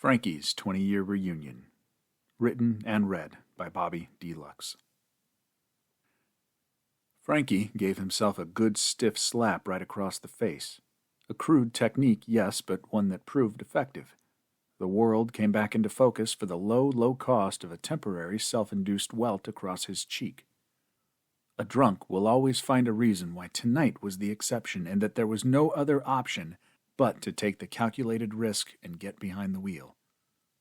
Frankie's 20-Year Reunion. Written and read by Bobby Deluxe. Frankie gave himself a good stiff slap right across the face. A crude technique, yes, but one that proved effective. The world came back into focus for the low cost of a temporary self-induced welt across his cheek. A drunk will always find a reason why tonight was the exception and that there was no other option but to take the calculated risk and get behind the wheel.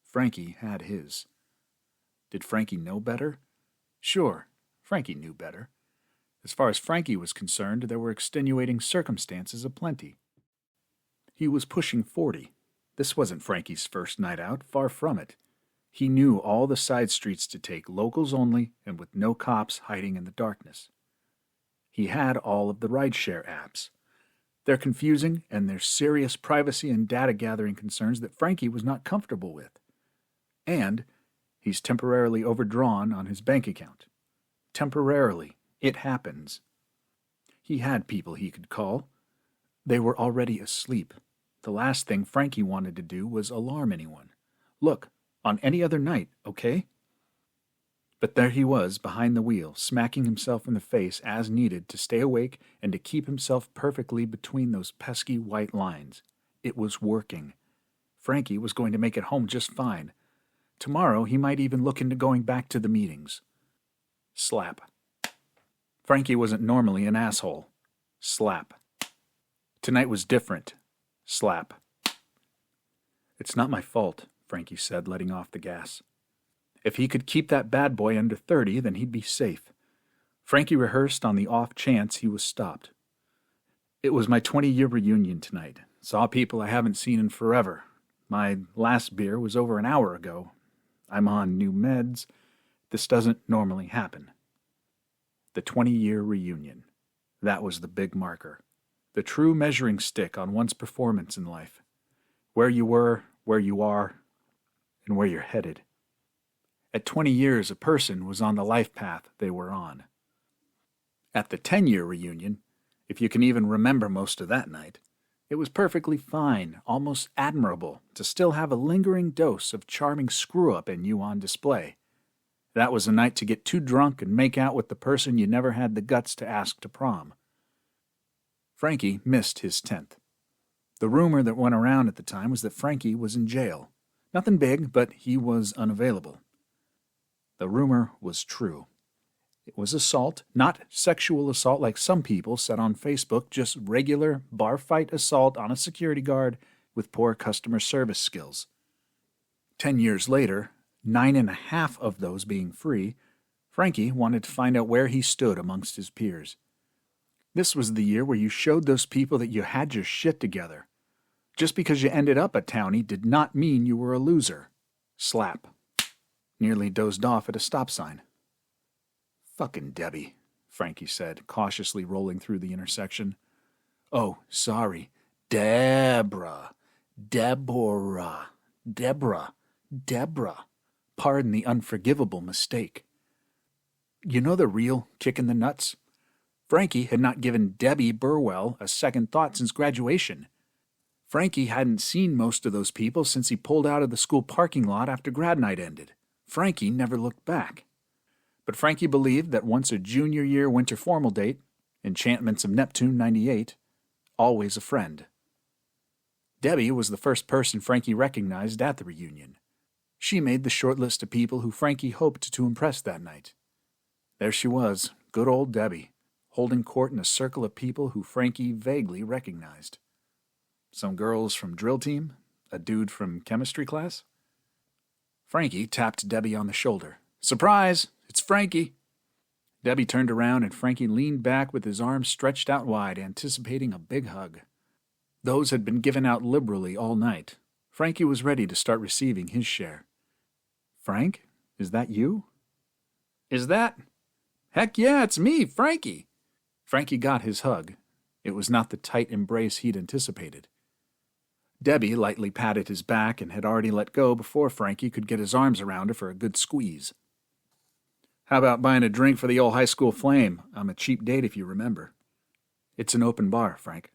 Frankie had his. Did Frankie know better? Sure, Frankie knew better. As far as Frankie was concerned, there were extenuating circumstances aplenty. He was pushing 40. This wasn't Frankie's first night out, far from it. He knew all the side streets to take, locals only, and with no cops hiding in the darkness. He had all of the rideshare apps. They're confusing, and there's serious privacy and data gathering concerns that Frankie was not comfortable with. And he's temporarily overdrawn on his bank account. Temporarily. It happens. He had people he could call. They were already asleep. The last thing Frankie wanted to do was alarm anyone. Look, on any other night, okay? But there he was, behind the wheel, smacking himself in the face as needed to stay awake and to keep himself perfectly between those pesky white lines. It was working. Frankie was going to make it home just fine. Tomorrow he might even look into going back to the meetings. Slap. Frankie wasn't normally an asshole. Slap. Tonight was different. Slap. It's not my fault, Frankie said, letting off the gas. If he could keep that bad boy under 30, then he'd be safe. Frankie rehearsed on the off chance he was stopped. It was my 20-year reunion tonight. Saw people I haven't seen in forever. My last beer was over an hour ago. I'm on new meds. This doesn't normally happen. The 20-year reunion. That was the big marker. The true measuring stick on one's performance in life. Where you were, where you are, and where you're headed. At 20 years, a person was on the life path they were on. At the 10-year reunion, if you can even remember most of that night, it was perfectly fine, almost admirable, to still have a lingering dose of charming screw-up in you on display. That was a night to get too drunk and make out with the person you never had the guts to ask to prom. Frankie missed his 10th. The rumor that went around at the time was that Frankie was in jail. Nothing big, but he was unavailable. The rumor was true. It was assault, not sexual assault like some people said on Facebook, just regular bar fight assault on a security guard with poor customer service skills. 10 years later, 9.5 of those being free, Frankie wanted to find out where he stood amongst his peers. This was the year where you showed those people that you had your shit together. Just because you ended up a townie did not mean you were a loser. Slap. Nearly dozed off at a stop sign. Fucking Debbie, Frankie said, cautiously rolling through the intersection. Oh, sorry. Deborah. Pardon the unforgivable mistake. You know the real kick in the nuts? Frankie had not given Debbie Burwell a second thought since graduation. Frankie hadn't seen most of those people since he pulled out of the school parking lot after grad night ended. Frankie never looked back. But Frankie believed that once a junior year winter formal date, Enchantments of Neptune 98, always a friend. Debbie was the first person Frankie recognized at the reunion. She made the short list of people who Frankie hoped to impress that night. There she was, good old Debbie, holding court in a circle of people who Frankie vaguely recognized. Some girls from drill team, a dude from chemistry class. Frankie tapped Debbie on the shoulder. Surprise! It's Frankie! Debbie turned around and Frankie leaned back with his arms stretched out wide, anticipating a big hug. Those had been given out liberally all night. Frankie was ready to start receiving his share. Frank, is that you? Is that? Heck yeah, it's me, Frankie! Frankie got his hug. It was not the tight embrace he'd anticipated. Debbie lightly patted his back and had already let go before Frankie could get his arms around her for a good squeeze. How about buying a drink for the old high school flame? I'm a cheap date if you remember. It's an open bar, Frank.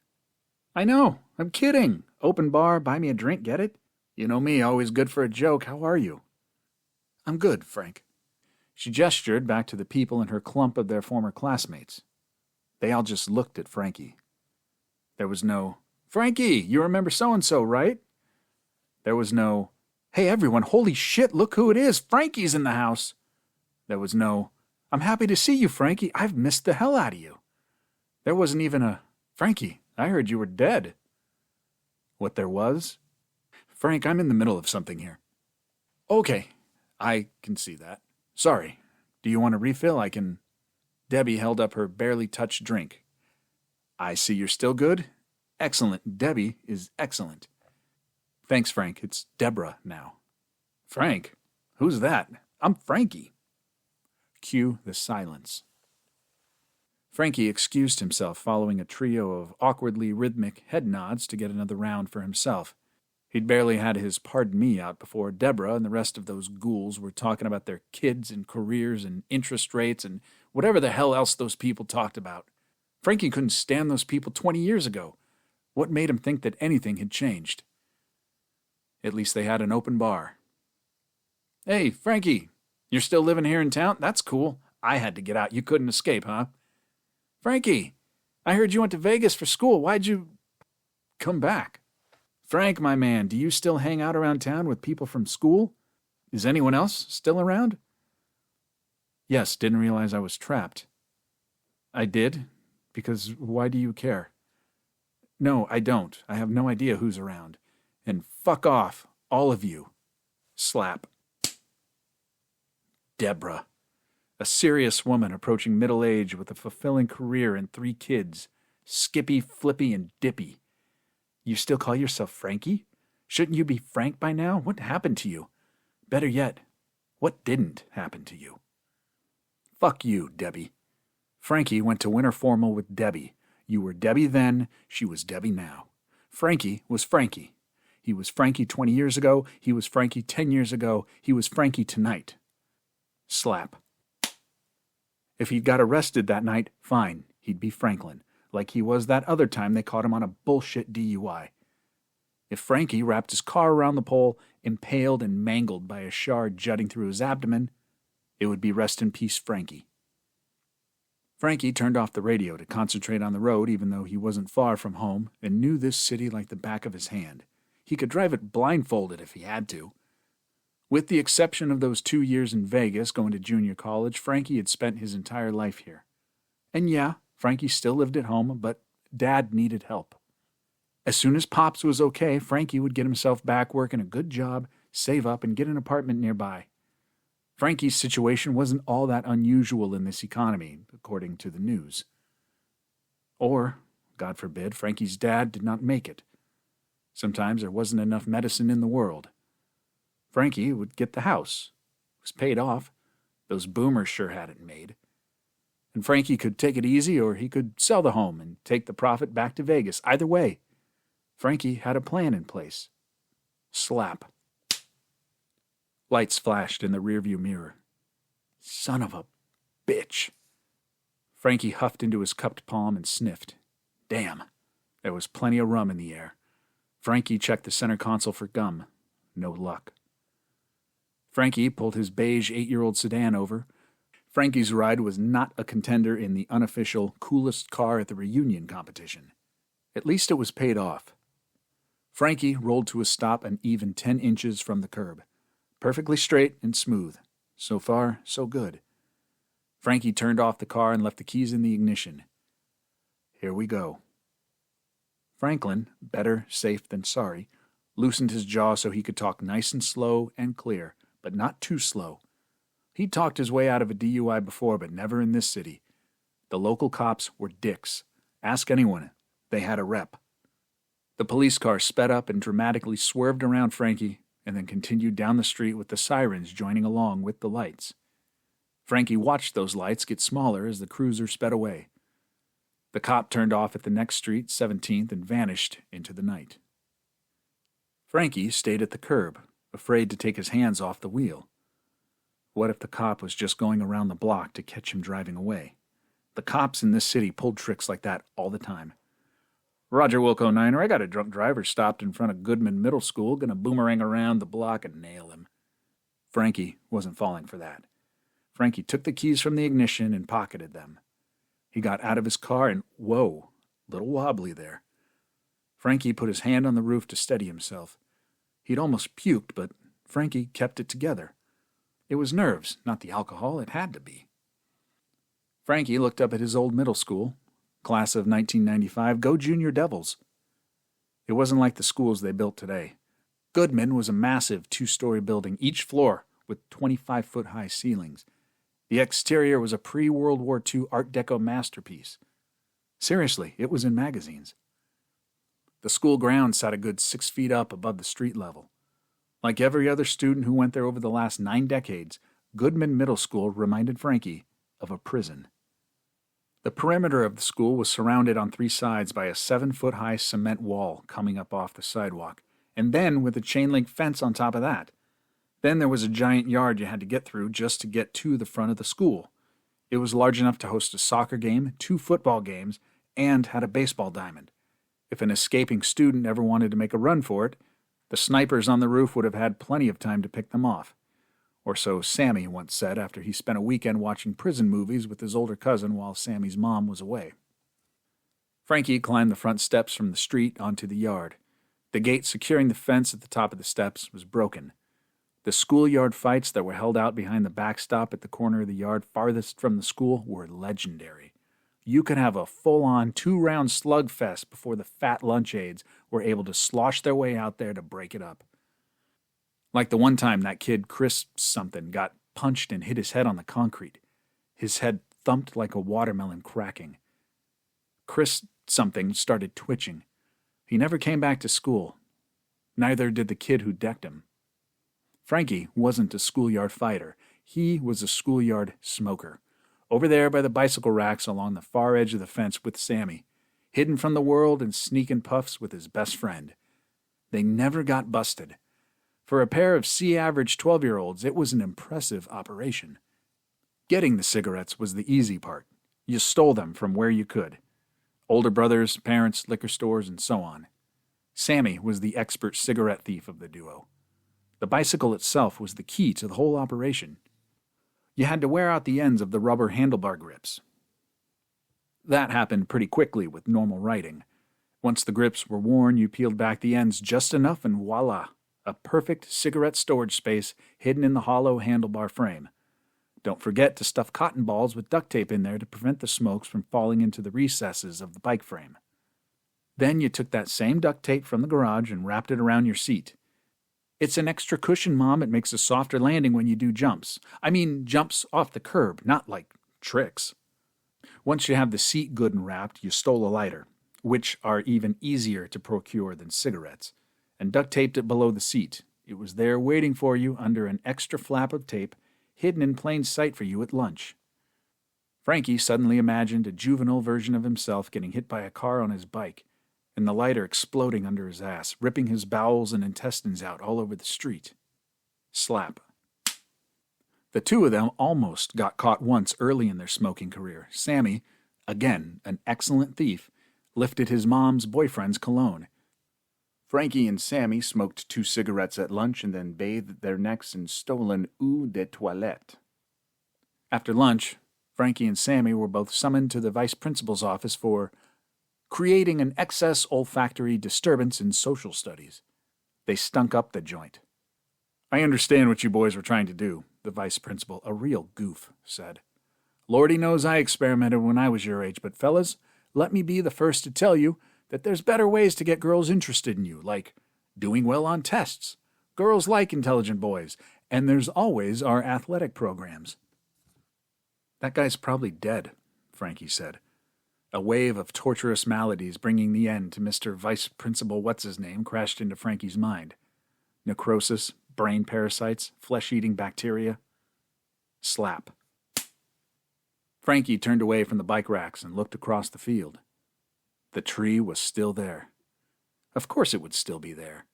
I know. I'm kidding. Open bar, buy me a drink, get it? You know me, always good for a joke. How are you? I'm good, Frank. She gestured back to the people in her clump of their former classmates. They all just looked at Frankie. There was no, Frankie, you remember so-and-so, right? There was no, hey everyone, holy shit, look who it is, Frankie's in the house. There was no, I'm happy to see you, Frankie, I've missed the hell out of you. There wasn't even a, Frankie, I heard you were dead. What there was? Frank, I'm in the middle of something here. Okay, I can see that. Sorry, do you want a refill? I can... Debbie held up her barely touched drink. I see you're still good. Excellent. Debbie is excellent. Thanks, Frank. It's Deborah now. Frank? Who's that? I'm Frankie. Cue the silence. Frankie excused himself following a trio of awkwardly rhythmic head nods to get another round for himself. He'd barely had his pardon me out before Deborah and the rest of those ghouls were talking about their kids and careers and interest rates and whatever the hell else those people talked about. Frankie couldn't stand those people 20 years ago. What made him think that anything had changed? At least they had an open bar. Hey, Frankie, you're still living here in town? That's cool. I had to get out. You couldn't escape, huh? Frankie, I heard you went to Vegas for school. Why'd you come back? Frank, my man, do you still hang out around town with people from school? Is anyone else still around? Yes, didn't realize I was trapped. I did? Because why do you care? No, I don't. I have no idea who's around. And fuck off, all of you. Slap. Deborah. A serious woman approaching middle age with a fulfilling career and 3 kids. Skippy, Flippy, and Dippy. You still call yourself Frankie? Shouldn't you be Frank by now? What happened to you? Better yet, what didn't happen to you? Fuck you, Debbie. Frankie went to winter formal with Debbie. You were Debbie then, she was Debbie now. Frankie was Frankie. He was Frankie 20 years ago, he was Frankie 10 years ago, he was Frankie tonight. Slap. If he'd got arrested that night, fine, he'd be Franklin, like he was that other time they caught him on a bullshit DUI. If Frankie wrapped his car around the pole, impaled and mangled by a shard jutting through his abdomen, it would be rest in peace Frankie. Frankie turned off the radio to concentrate on the road even though he wasn't far from home and knew this city like the back of his hand. He could drive it blindfolded if he had to. With the exception of those 2 years in Vegas going to junior college, Frankie had spent his entire life here. And yeah, Frankie still lived at home, but Dad needed help. As soon as Pops was okay, Frankie would get himself back working a good job, save up, and get an apartment nearby. Frankie's situation wasn't all that unusual in this economy, according to the news. Or, God forbid, Frankie's dad did not make it. Sometimes there wasn't enough medicine in the world. Frankie would get the house. It was paid off. Those boomers sure had it made. And Frankie could take it easy, or he could sell the home and take the profit back to Vegas. Either way, Frankie had a plan in place. Slap. Lights flashed in the rearview mirror. Son of a bitch. Frankie huffed into his cupped palm and sniffed. Damn, there was plenty of rum in the air. Frankie checked the center console for gum. No luck. Frankie pulled his beige 8-year-old sedan over. Frankie's ride was not a contender in the unofficial coolest car at the reunion competition. At least it was paid off. Frankie rolled to a stop an even 10 inches from the curb. Perfectly straight and smooth. So far, so good. Frankie turned off the car and left the keys in the ignition. Here we go. Franklin, better safe than sorry, loosened his jaw so he could talk nice and slow and clear, but not too slow. He'd talked his way out of a DUI before, but never in this city. The local cops were dicks. Ask anyone. They had a rep. The police car sped up and dramatically swerved around Frankie and then continued down the street with the sirens joining along with the lights. Frankie watched those lights get smaller as the cruiser sped away. The cop turned off at the next street, 17th, and vanished into the night. Frankie stayed at the curb, afraid to take his hands off the wheel. What if the cop was just going around the block to catch him driving away? The cops in this city pulled tricks like that all the time. Roger Wilco Niner, I got a drunk driver stopped in front of Goodman Middle School, gonna boomerang around the block and nail him. Frankie wasn't falling for that. Frankie took the keys from the ignition and pocketed them. He got out of his car and, whoa, little wobbly there. Frankie put his hand on the roof to steady himself. He'd almost puked, but Frankie kept it together. It was nerves, not the alcohol. It had to be. Frankie looked up at his old middle school. Class of 1995, go Junior Devils. It wasn't like the schools they built today. Goodman was a massive 2-story building, each floor with 25-foot-high ceilings. The exterior was a pre-World War II Art Deco masterpiece. Seriously, it was in magazines. The school grounds sat a good 6 feet up above the street level. Like every other student who went there over the last 9 decades, Goodman Middle School reminded Frankie of a prison. The perimeter of the school was surrounded on 3 sides by a 7-foot-high cement wall coming up off the sidewalk, and then with a chain-link fence on top of that. Then there was a giant yard you had to get through just to get to the front of the school. It was large enough to host a soccer game, 2 football games, and had a baseball diamond. If an escaping student ever wanted to make a run for it, the snipers on the roof would have had plenty of time to pick them off. Or so Sammy once said after he spent a weekend watching prison movies with his older cousin while Sammy's mom was away. Frankie climbed the front steps from the street onto the yard. The gate securing the fence at the top of the steps was broken. The schoolyard fights that were held out behind the backstop at the corner of the yard farthest from the school were legendary. You could have a full-on 2-round slugfest before the fat lunch aides were able to slosh their way out there to break it up. Like the one time that kid Chris something got punched and hit his head on the concrete. His head thumped like a watermelon cracking. Chris something started twitching. He never came back to school. Neither did the kid who decked him. Frankie wasn't a schoolyard fighter. He was a schoolyard smoker. Over there by the bicycle racks along the far edge of the fence with Sammy, hidden from the world and sneaking puffs with his best friend. They never got busted. For a pair of C-average 12-year-olds, it was an impressive operation. Getting the cigarettes was the easy part. You stole them from where you could. Older brothers, parents, liquor stores, and so on. Sammy was the expert cigarette thief of the duo. The bicycle itself was the key to the whole operation. You had to wear out the ends of the rubber handlebar grips. That happened pretty quickly with normal riding. Once the grips were worn, you peeled back the ends just enough and voila, a perfect cigarette storage space hidden in the hollow handlebar frame. Don't forget to stuff cotton balls with duct tape in there to prevent the smokes from falling into the recesses of the bike frame. Then you took that same duct tape from the garage and wrapped it around your seat. It's an extra cushion, Mom. It makes a softer landing when you do jumps. I mean jumps off the curb, not like tricks. Once you have the seat good and wrapped, you stole a lighter, which are even easier to procure than cigarettes, and duct taped it below the seat. It was there waiting for you under an extra flap of tape, hidden in plain sight for you at lunch. Frankie suddenly imagined a juvenile version of himself getting hit by a car on his bike, and the lighter exploding under his ass, ripping his bowels and intestines out all over the street. Slap. The two of them almost got caught once early in their smoking career. Sammy, again an excellent thief, lifted his mom's boyfriend's cologne. Frankie and Sammy smoked 2 cigarettes at lunch and then bathed their necks in stolen eau de toilette. After lunch, Frankie and Sammy were both summoned to the vice principal's office for creating an excess olfactory disturbance in social studies. They stunk up the joint. I understand what you boys were trying to do, the vice principal, a real goof, said. Lordy knows I experimented when I was your age, but fellas, let me be the first to tell you that there's better ways to get girls interested in you, like doing well on tests. Girls like intelligent boys, and there's always our athletic programs. That guy's probably dead, Frankie said. A wave of torturous maladies bringing the end to Mr. Vice Principal What's-His-Name crashed into Frankie's mind. Necrosis, brain parasites, flesh-eating bacteria. Slap. Frankie turned away from the bike racks and looked across the field. The tree was still there. Of course it would still be there.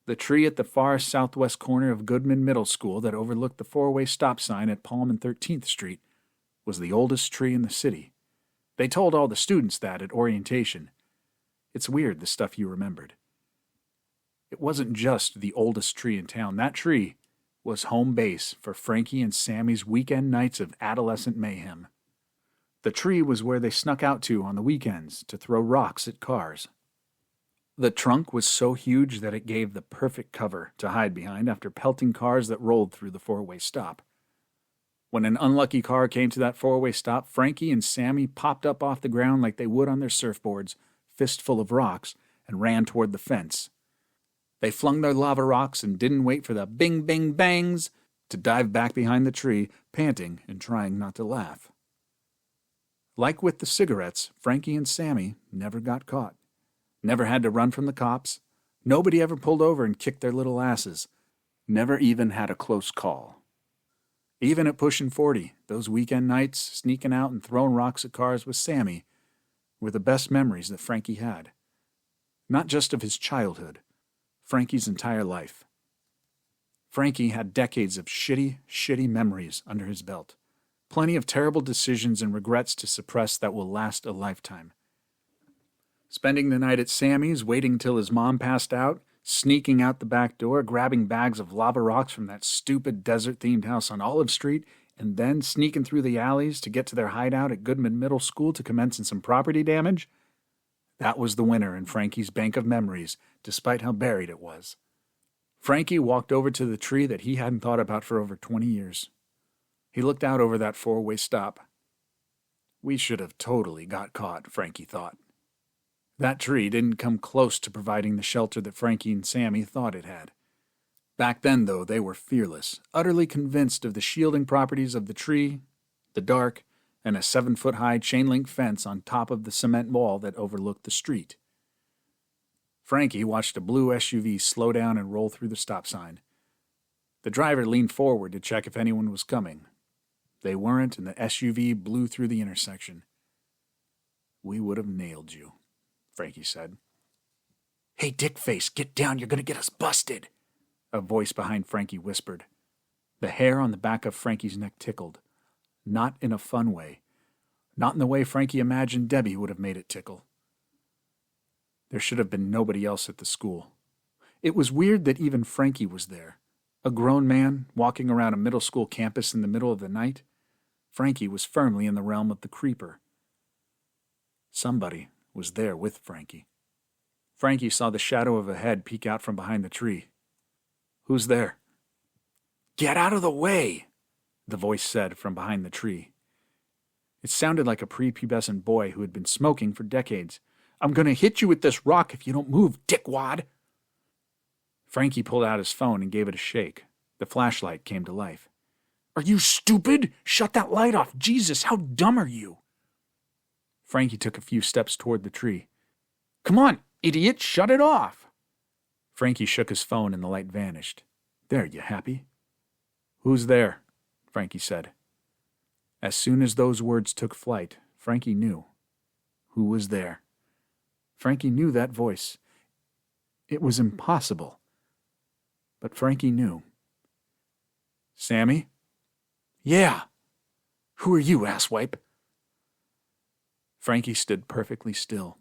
The tree at the far southwest corner of Goodman Middle School that overlooked the 4-way stop sign at Palm and 13th Street was the oldest tree in the city. They told all the students that at orientation. It's weird, the stuff you remembered. It wasn't just the oldest tree in town. That tree was home base for Frankie and Sammy's weekend nights of adolescent mayhem. The tree was where they snuck out to on the weekends to throw rocks at cars. The trunk was so huge that it gave the perfect cover to hide behind after pelting cars that rolled through the four-way stop. When an unlucky car came to that four-way stop, Frankie and Sammy popped up off the ground like they would on their surfboards, fistful of rocks, and ran toward the fence. They flung their lava rocks and didn't wait for the bing, bing, bangs to dive back behind the tree, panting and trying not to laugh. Like with the cigarettes, Frankie and Sammy never got caught. Never had to run from the cops. Nobody ever pulled over and kicked their little asses. Never even had a close call. Even at pushing 40, those weekend nights, sneaking out and throwing rocks at cars with Sammy, were the best memories that Frankie had. Not just of his childhood, Frankie's entire life. Frankie had decades of shitty memories under his belt. Plenty of terrible decisions and regrets to suppress that will last a lifetime. Spending the night at Sammy's, waiting till his mom passed out, sneaking out the back door, grabbing bags of lava rocks from that stupid desert-themed house on Olive Street, and then sneaking through the alleys to get to their hideout at Goodman Middle School to commence in some property damage. That was the winner in Frankie's bank of memories, despite how buried it was. Frankie walked over to the tree that he hadn't thought about for over 20 years. He looked out over that four-way stop. We should have totally got caught, Frankie thought. That tree didn't come close to providing the shelter that Frankie and Sammy thought it had. Back then, though, they were fearless, utterly convinced of the shielding properties of the tree, the dark, and a 7-foot-high chain-link fence on top of the cement wall that overlooked the street. Frankie watched a blue SUV slow down and roll through the stop sign. The driver leaned forward to check if anyone was coming. They weren't, and the SUV blew through the intersection. "We would have nailed you," Frankie said. "Hey, dickface, get down, you're going to get us busted," a voice behind Frankie whispered. The hair on the back of Frankie's neck tickled. Not in a fun way. Not in the way Frankie imagined Debbie would have made it tickle. There should have been nobody else at the school. It was weird that even Frankie was there. A grown man walking around a middle school campus in the middle of the night. Frankie was firmly in the realm of the creeper. Somebody was there with Frankie. Frankie saw the shadow of a head peek out from behind the tree. "Who's there?" "Get out of the way," the voice said from behind the tree. It sounded like a prepubescent boy who had been smoking for decades. "I'm going to hit you with this rock if you don't move, dickwad." Frankie pulled out his phone and gave it a shake. The flashlight came to life. "Are you stupid? Shut that light off. Jesus, how dumb are you?" Frankie took a few steps toward the tree. "Come on, idiot, shut it off." Frankie shook his phone and the light vanished. "There, you happy?" "Who's there?" Frankie said. As soon as those words took flight, Frankie knew. Who was there? Frankie knew that voice. It was impossible. But Frankie knew. "Sammy?" "Yeah." "Who are you, asswipe?" Frankie stood perfectly still.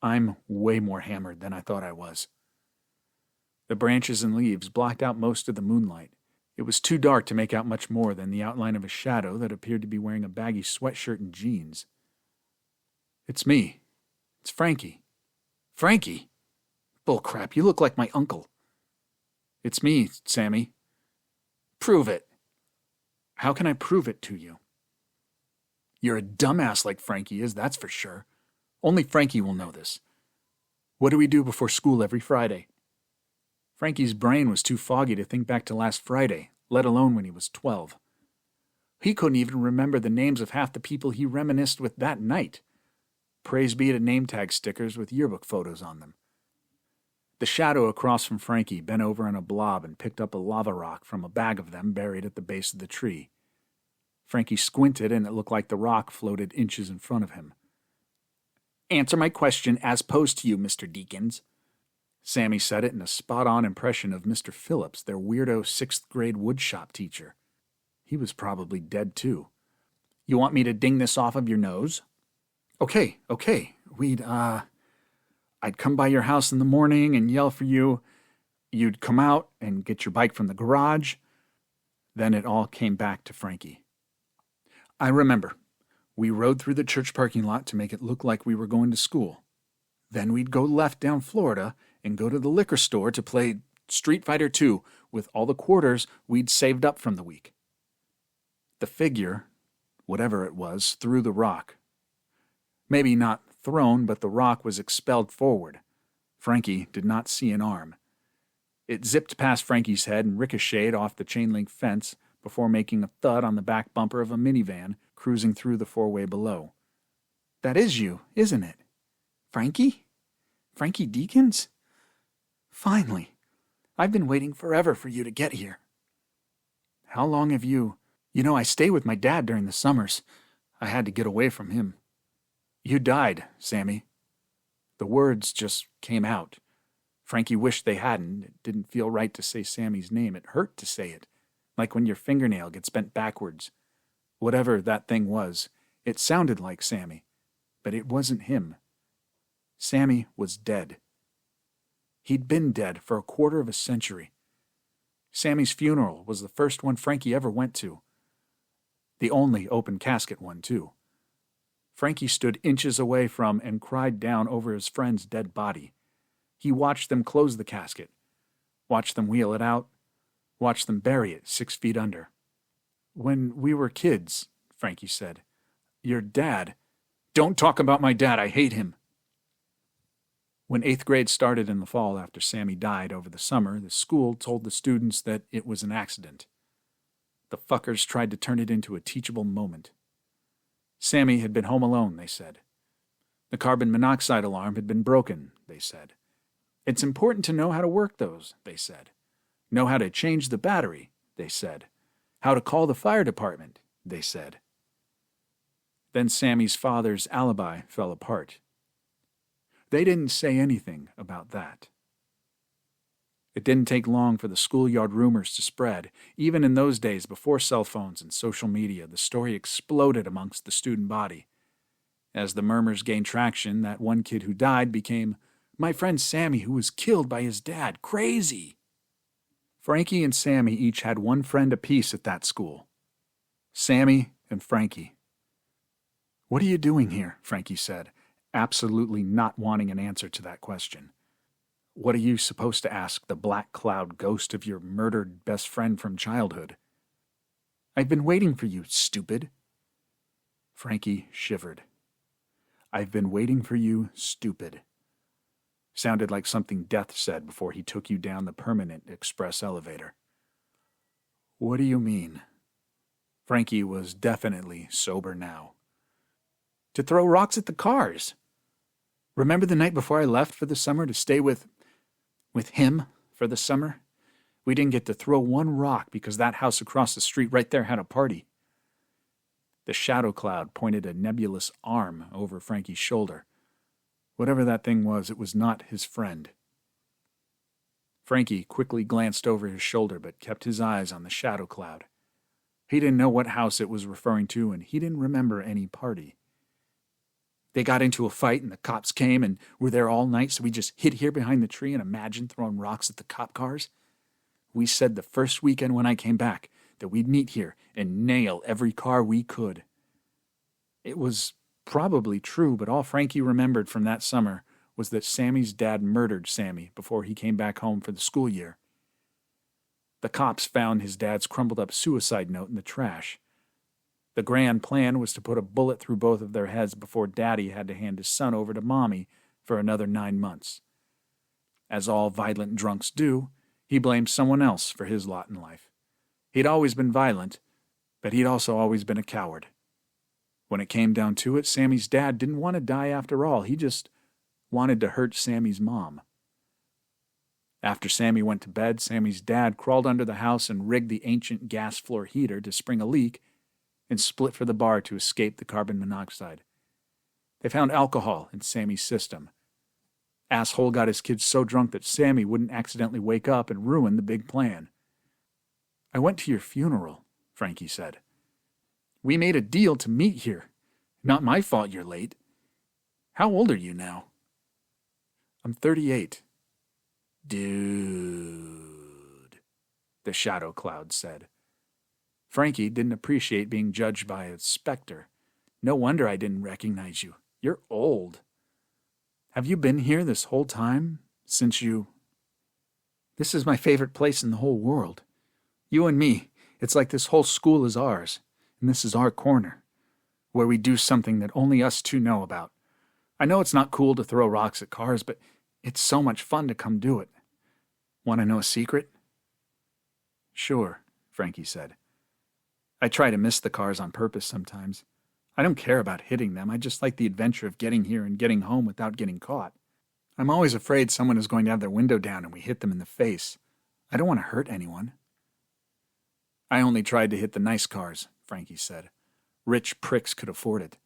"I'm way more hammered than I thought I was." The branches and leaves blocked out most of the moonlight. It was too dark to make out much more than the outline of a shadow that appeared to be wearing a baggy sweatshirt and jeans. "It's me. It's Frankie." "Frankie? Bullcrap, you look like my uncle." "It's me, Sammy." "Prove it." "How can I prove it to you?" "You're a dumbass like Frankie is, that's for sure. Only Frankie will know this. What do we do before school every Friday?" Frankie's brain was too foggy to think back to last Friday, let alone when he was 12. He couldn't even remember the names of half the people he reminisced with that night. Praise be to name tag stickers with yearbook photos on them. The shadow across from Frankie bent over in a blob and picked up a lava rock from a bag of them buried at the base of the tree. Frankie squinted and it looked like the rock floated inches in front of him. "Answer my question as posed to you, Mr. Deakins." Sammy said it in a spot-on impression of Mr. Phillips, their weirdo 6th-grade woodshop teacher. He was probably dead, too. "You want me to ding this off of your nose?" Okay. We'd I'd come by your house in the morning and yell for you. You'd come out and get your bike from the garage. Then it all came back to Frankie. I remember. We rode through the church parking lot to make it look like we were going to school. Then we'd go left down Florida and go to the liquor store to play Street Fighter II with all the quarters we'd saved up from the week. The figure, whatever it was, threw the rock. Maybe not thrown, but the rock was expelled forward. Frankie did not see an arm. It zipped past Frankie's head and ricocheted off the chain-link fence before making a thud on the back bumper of a minivan cruising through the four-way below. That is you, isn't it? Frankie? Frankie Deakins? Finally. I've been waiting forever for you to get here. How long have you... I stay with my dad during the summers. I had to get away from him. You died, Sammy. The words just came out. Frankie wished they hadn't. It didn't feel right to say Sammy's name. It hurt to say it, like when your fingernail gets bent backwards. Whatever that thing was, it sounded like Sammy, but it wasn't him. Sammy was dead. He'd been dead for a quarter of a century. Sammy's funeral was the first one Frankie ever went to. The only open casket one, too. Frankie stood inches away from and cried down over his friend's dead body. He watched them close the casket, watched them wheel it out, watched them bury it 6 feet under. When we were kids, Frankie said, your dad... Don't talk about my dad, I hate him. When 8th grade started in the fall after Sammy died over the summer, the school told the students that it was an accident. The fuckers tried to turn it into a teachable moment. Sammy had been home alone, they said. The carbon monoxide alarm had been broken, they said. It's important to know how to work those, they said. Know how to change the battery, they said. How to call the fire department, they said. Then Sammy's father's alibi fell apart. They didn't say anything about that. It didn't take long for the schoolyard rumors to spread. Even in those days, before cell phones and social media, the story exploded amongst the student body. As the murmurs gained traction, that one kid who died became, my friend Sammy, who was killed by his dad. Crazy! Frankie and Sammy each had one friend apiece at that school. Sammy and Frankie. What are you doing here? Frankie said, absolutely not wanting an answer to that question. What are you supposed to ask the black cloud ghost of your murdered best friend from childhood? I've been waiting for you, stupid. Frankie shivered. I've been waiting for you, stupid. Sounded like something Death said before he took you down the permanent express elevator. What do you mean? Frankie was definitely sober now. To throw rocks at the cars. Remember the night before I left for the summer to stay with him for the summer? We didn't get to throw one rock because that house across the street right there had a party. The shadow cloud pointed a nebulous arm over Frankie's shoulder. Whatever that thing was, it was not his friend. Frankie quickly glanced over his shoulder but kept his eyes on the shadow cloud. He didn't know what house it was referring to, and he didn't remember any party. They got into a fight, and the cops came and were there all night, so we just hid here behind the tree and imagined throwing rocks at the cop cars. We said the first weekend when I came back that we'd meet here and nail every car we could. It was probably true, but all Frankie remembered from that summer was that Sammy's dad murdered Sammy before he came back home for the school year. The cops found his dad's crumpled-up suicide note in the trash. The grand plan was to put a bullet through both of their heads before Daddy had to hand his son over to Mommy for another 9 months. As all violent drunks do, he blamed someone else for his lot in life. He'd always been violent, but he'd also always been a coward. When it came down to it, Sammy's dad didn't want to die after all. He just wanted to hurt Sammy's mom. After Sammy went to bed, Sammy's dad crawled under the house and rigged the ancient gas floor heater to spring a leak and split for the bar to escape the carbon monoxide. They found alcohol in Sammy's system. Asshole got his kids so drunk that Sammy wouldn't accidentally wake up and ruin the big plan. I went to your funeral, Frankie said. We made a deal to meet here. Not my fault you're late. How old are you now? I'm 38. Dude, the shadow cloud said. Frankie didn't appreciate being judged by a specter. No wonder I didn't recognize you. You're old. Have you been here this whole time? Since you... This is my favorite place in the whole world. You and me, it's like this whole school is ours, and this is our corner, where we do something that only us two know about. I know it's not cool to throw rocks at cars, but it's so much fun to come do it. Want to know a secret? Sure, Frankie said. I try to miss the cars on purpose sometimes. I don't care about hitting them. I just like the adventure of getting here and getting home without getting caught. I'm always afraid someone is going to have their window down and we hit them in the face. I don't want to hurt anyone. I only tried to hit the nice cars, Frankie said. Rich pricks could afford it.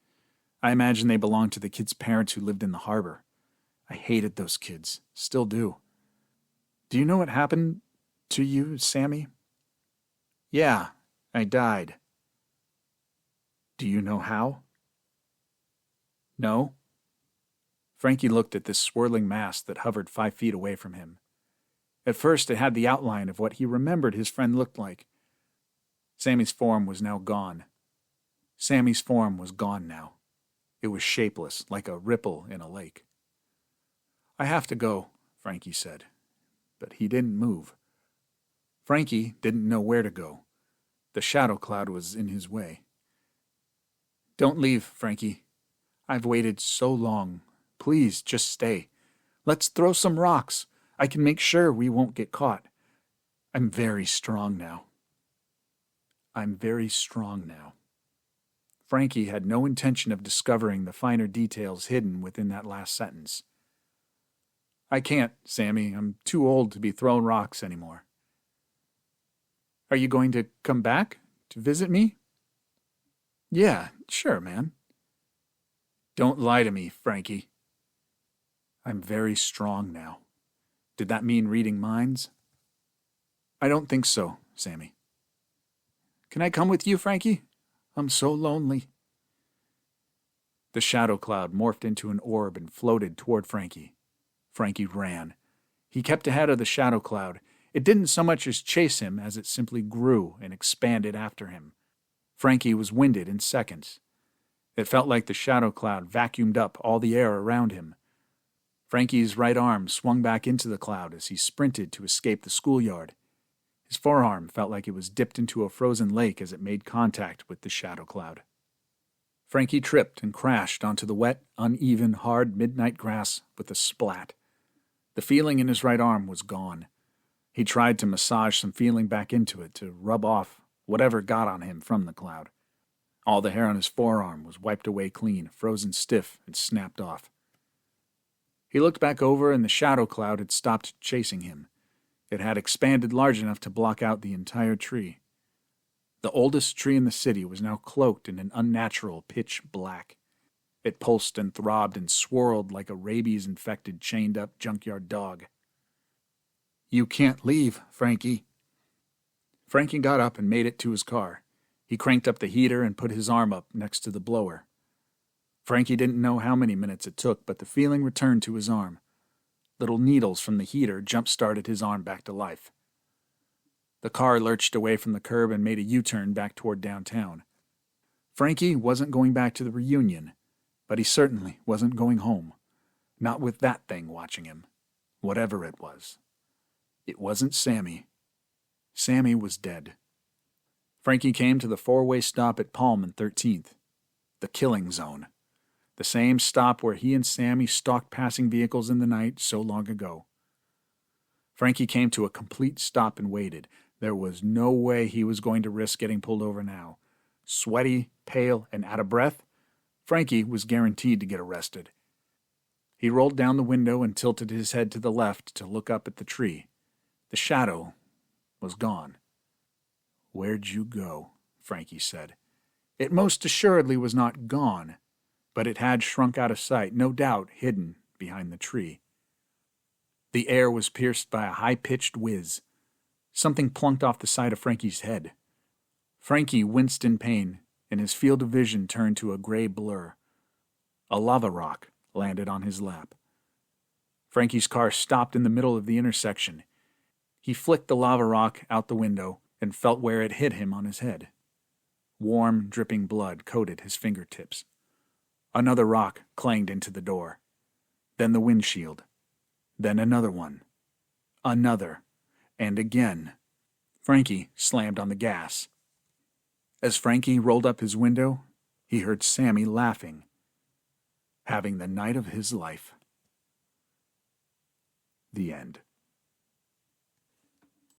I imagine they belonged to the kids' parents who lived in the harbor. I hated those kids. Still do. Do you know what happened to you, Sammy? Yeah, I died. Do you know how? No. Frankie looked at this swirling mass that hovered 5 feet away from him. At first it had the outline of what he remembered his friend looked like. Sammy's form was now gone. Sammy's form was gone now. It was shapeless, like a ripple in a lake. I have to go, Frankie said. But he didn't move. Frankie didn't know where to go. The shadow cloud was in his way. Don't leave, Frankie. I've waited so long. Please, just stay. Let's throw some rocks. I can make sure we won't get caught. I'm very strong now. I'm very strong now. Frankie had no intention of discovering the finer details hidden within that last sentence. I can't, Sammy. I'm too old to be throwing rocks anymore. Are you going to come back to visit me? Yeah, sure, man. Don't lie to me, Frankie. I'm very strong now. Did that mean reading minds? I don't think so, Sammy. Can I come with you, Frankie? I'm so lonely. The shadow cloud morphed into an orb and floated toward Frankie. Frankie ran. He kept ahead of the shadow cloud. It didn't so much as chase him as it simply grew and expanded after him. Frankie was winded in seconds. It felt like the shadow cloud vacuumed up all the air around him. Frankie's right arm swung back into the cloud as he sprinted to escape the schoolyard. His forearm felt like it was dipped into a frozen lake as it made contact with the shadow cloud. Frankie tripped and crashed onto the wet, uneven, hard midnight grass with a splat. The feeling in his right arm was gone. He tried to massage some feeling back into it to rub off whatever got on him from the cloud. All the hair on his forearm was wiped away clean, frozen stiff, and snapped off. He looked back over and the shadow cloud had stopped chasing him. It had expanded large enough to block out the entire tree. The oldest tree in the city was now cloaked in an unnatural pitch black. It pulsed and throbbed and swirled like a rabies-infected, chained-up junkyard dog. You can't leave, Frankie. Frankie got up and made it to his car. He cranked up the heater and put his arm up next to the blower. Frankie didn't know how many minutes it took, but the feeling returned to his arm. Little needles from the heater jump-started his arm back to life. The car lurched away from the curb and made a U-turn back toward downtown. Frankie wasn't going back to the reunion, but he certainly wasn't going home. Not with that thing watching him. Whatever it was. It wasn't Sammy. Sammy was dead. Frankie came to the four-way stop at Palm and 13th. The killing zone. The same stop where he and Sammy stalked passing vehicles in the night so long ago. Frankie came to a complete stop and waited. There was no way he was going to risk getting pulled over now. Sweaty, pale, and out of breath, Frankie was guaranteed to get arrested. He rolled down the window and tilted his head to the left to look up at the tree. The shadow was gone. Where'd you go? Frankie said. It most assuredly was not gone, but it had shrunk out of sight, no doubt hidden behind the tree. The air was pierced by a high-pitched whiz. Something plunked off the side of Frankie's head. Frankie winced in pain, and his field of vision turned to a gray blur. A lava rock landed on his lap. Frankie's car stopped in the middle of the intersection. He flicked the lava rock out the window and felt where it hit him on his head. Warm, dripping blood coated his fingertips. Another rock clanged into the door. Then the windshield. Then another one. Another. And again. Frankie slammed on the gas. As Frankie rolled up his window, he heard Sammy laughing, having the night of his life. The end.